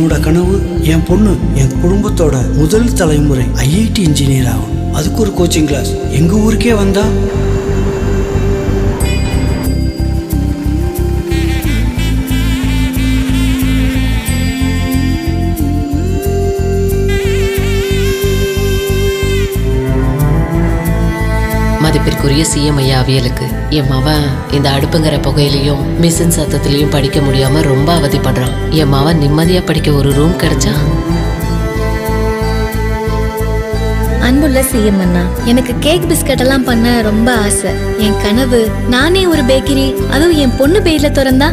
என்னோட கனவு என் பொண்ணு என் குடும்பத்தோட முதல் தலைமுறை ஐஐடி இன்ஜினியர் ஆகும். அதுக்கு ஒரு கோச்சிங் கிளாஸ் எங்க ஊருக்கே வந்தா. மதிப்பிற்குரிய சிஎம் ஐயா அவியலுக்கு என் மவன் இந்த அடுப்புங்கிற புகையிலையும் மிஷின் சத்தத்திலையும் படிக்க முடியாம ரொம்ப அவதிப்படுறான். என் மவன் நிம்மதியா படிக்க ஒரு ரூம் கிடைச்சா. அன்புள்ள சிஎம் அண்ணா, எனக்கு கேக் பிஸ்கட் எல்லாம் பண்ண ரொம்ப ஆசை. என் கனவு நானே ஒரு பேக்கரி, அதுவும் என் பொண்ணு பேர்ல திறந்தா.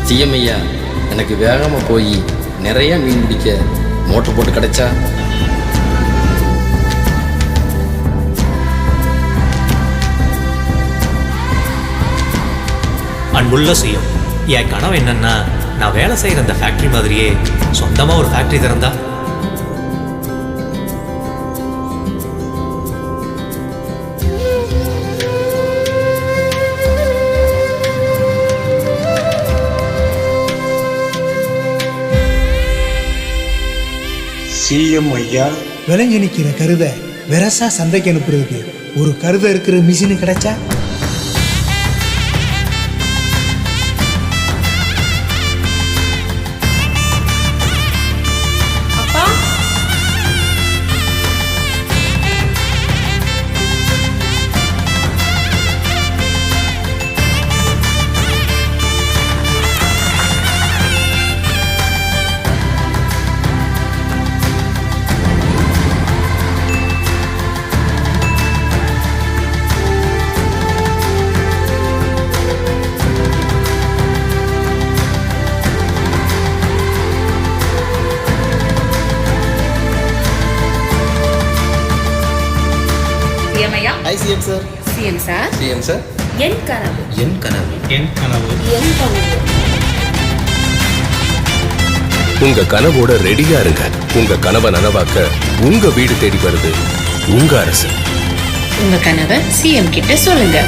சிஎம் ஐயா, எனக்கு வேகமாக போய் நிறைய மீன் பிடிக்க மோட்டர் போட்டு கிடைச்சா. அன்புள்ள சிஎம், என் கனவு என்னன்னா நான் வேலை செய்கிற அந்த ஃபேக்ட்ரி மாதிரியே சொந்தமாக ஒரு ஃபேக்ட்ரி திறந்தா. சிஎம் ஐயா, விளைஞ்சு நிற்கிற கருதை வெரசா சந்தைக்கு அனுப்புறதுக்கு ஒரு கருதை இருக்கிற மிஷினு கிடைச்சா. CM sir. CM sir. CM sir. என் கனவு. என் கனவு. என் கனவு. என் கனவு. உங்க கனவோட ரெடியா இருங்க. உங்க கனவை நனவாக்க உங்க வீடு தேடி வருது உங்க அரசு. உங்க கனவை சிஎம் கிட்ட சொல்லுங்க.